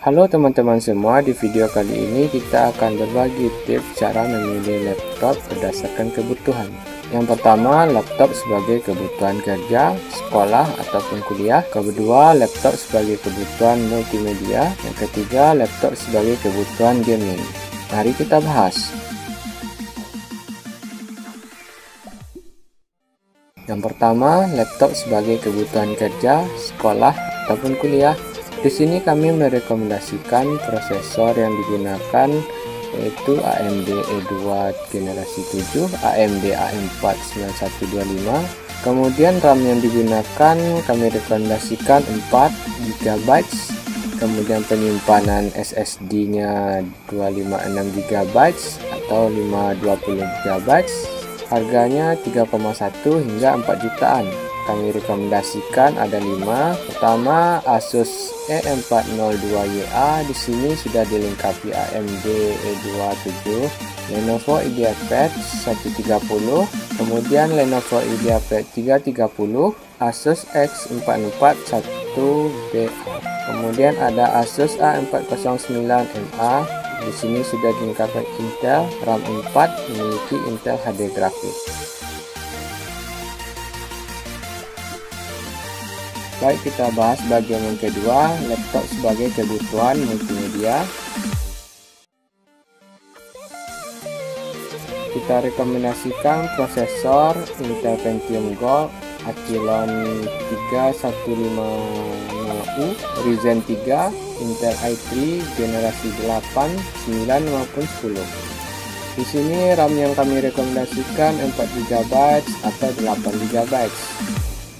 Halo teman-teman semua, di video kali ini kita akan berbagi tips cara memilih laptop berdasarkan kebutuhan. Yang pertama, laptop sebagai kebutuhan kerja, sekolah, ataupun kuliah. Kedua, laptop sebagai kebutuhan multimedia. Yang ketiga, laptop sebagai kebutuhan gaming. Mari kita bahas. Yang pertama, laptop sebagai kebutuhan kerja, sekolah, ataupun kuliah. Di sini kami merekomendasikan prosesor yang digunakan yaitu AMD E2 generasi 7, AMD A4 9125. Kemudian RAM yang digunakan kami rekomendasikan 4 GB. Kemudian penyimpanan SSD-nya 256 GB atau 520 GB. Harganya 3,1 hingga 4 jutaan. Kami rekomendasikan ada 5. Pertama, Asus E402YA. Di sini sudah dilengkapi AMD E27, Lenovo IdeaPad 130, kemudian Lenovo IdeaPad 330, Asus X44 1BA. Kemudian ada Asus A409MA. Di sini sudah dilengkapi Intel, RAM 4, memiliki Intel HD Graphics. Baik, kita bahas bagian yang kedua, laptop sebagai kebutuhan multimedia. Kita rekomendasikan prosesor Intel Pentium Gold Atilon 3150U, Ryzen 3, Intel i3 generasi 8, 9 maupun 10. Di sini RAM yang kami rekomendasikan 4 GB atau 8 GB.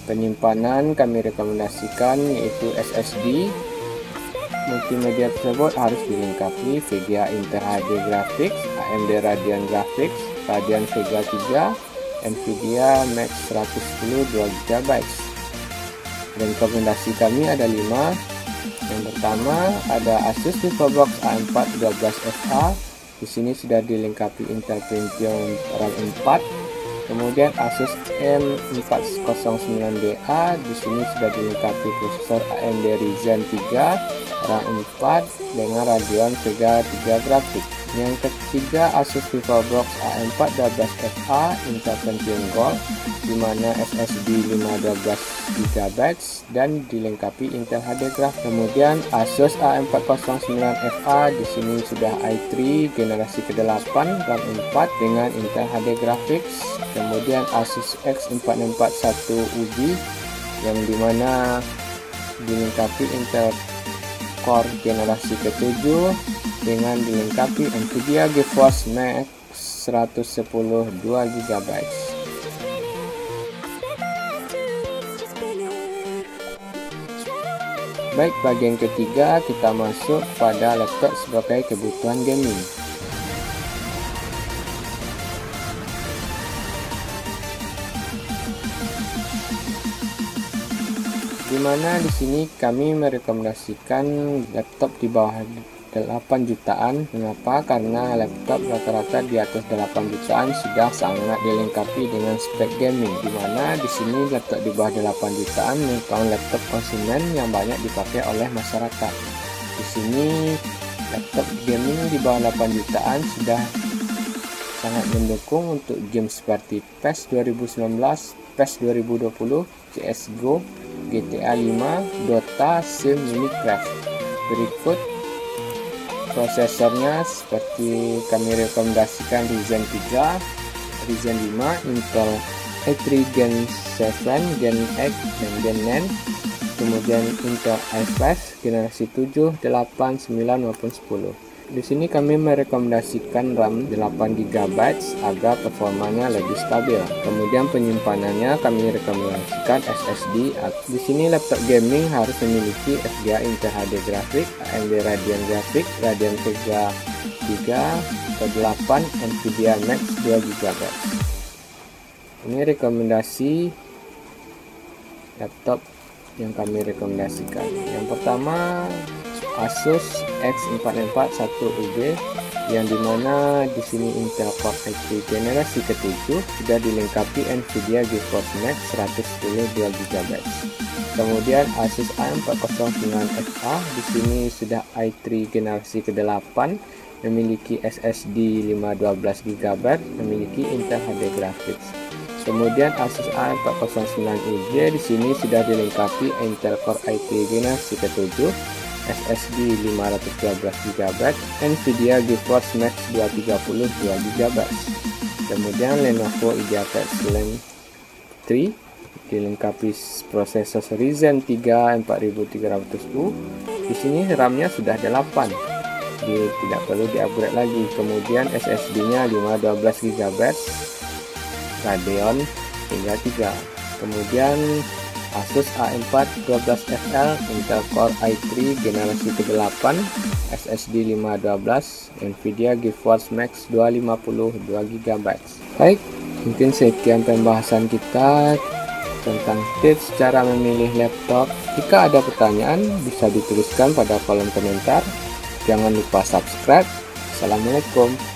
Penyimpanan kami rekomendasikan yaitu SSD. Multimedia tersebut harus dilengkapi VGA Intel HD Graphics, AMD Radeon Graphics, Radeon Vega 3, Nvidia Max 110 2 GB. Rekomendasi kami ada 5. Yang pertama ada Asus VivoBox A4 12FA. Di sini sudah dilengkapi Intel Pentium RAM 4. Kemudian Asus M409DA. Di sini sudah dilengkapi prosesor AMD Ryzen 3, RAM 4 dengan Radeon Vega 3 Graphics. Yang ketiga Asus VivoBox A4 12FA Intel Pentium Gold, di mana SSD 512 GB dan dilengkapi Intel HD Graphics. Kemudian Asus A409FA. Di sini sudah i3 generasi ke-8, RAM 4 dengan Intel HD Graphics. Kemudian Asus X4441UB yang dimana dilengkapi Intel Core generasi ke-7 dengan dilengkapi Nvidia GeForce Max 110 2 GB. Baik, bagian ketiga kita masuk pada laptop sebagai kebutuhan gaming. Dimana di sini kami merekomendasikan laptop di bawah 8 jutaan. Kenapa? Karena laptop rata-rata di atas 8 jutaan sudah sangat dilengkapi dengan spek gaming. Dimana di sini laptop di bawah 8 jutaan merupakan laptop konsumen yang banyak dipakai oleh masyarakat. Di sini laptop gaming di bawah 8 jutaan sudah sangat mendukung untuk game seperti PES 2019, PES 2020, CSGO, GTA 5, Dota, Sim, Minecraft. Berikut prosesornya seperti kami rekomendasikan Ryzen 3, Ryzen 5, Intel i3 Gen 7, Gen X, dan Gen 9. Kemudian Intel i5 generasi 7, 8, 9 maupun 10. Di sini kami merekomendasikan RAM 8 GB agar performanya lebih stabil. Kemudian penyimpanannya kami rekomendasikan SSD. Di sini laptop gaming harus memiliki VGA Intel HD Graphics, AMD Radeon Graphics, Radeon Vega 3 atau 8, Nvidia Max 2 GB. Ini rekomendasi laptop yang kami rekomendasikan. Yang pertama Asus X4441UB. yang dimana di sini Intel Core i3 generasi ke-7 sudah dilengkapi Nvidia GeForce Max 110 2GB. Kemudian Asus A409FA di sini sudah i3 generasi ke-8, memiliki SSD 512GB, memiliki Intel HD Graphics. Kemudian Asus A409UJ di sini sudah dilengkapi Intel Core i3 generasi ke-7, SSD 512GB, Nvidia GeForce Max 230 2GB. Kemudian Lenovo IdeaPad Slim 3 dilengkapi prosesor Ryzen 3 4300U. Di sini RAM-nya sudah 8. Tidak perlu di-upgrade lagi. Kemudian SSD-nya 512GB Radeon hingga 3. Kemudian Asus A412FL Intel Core i3 generasi ke-8, SSD 512, Nvidia GeForce Max 250 2GB. Baik, mungkin sekian pembahasan kita tentang tips cara memilih laptop. Jika ada pertanyaan bisa dituliskan pada kolom komentar. Jangan lupa subscribe. Assalamualaikum.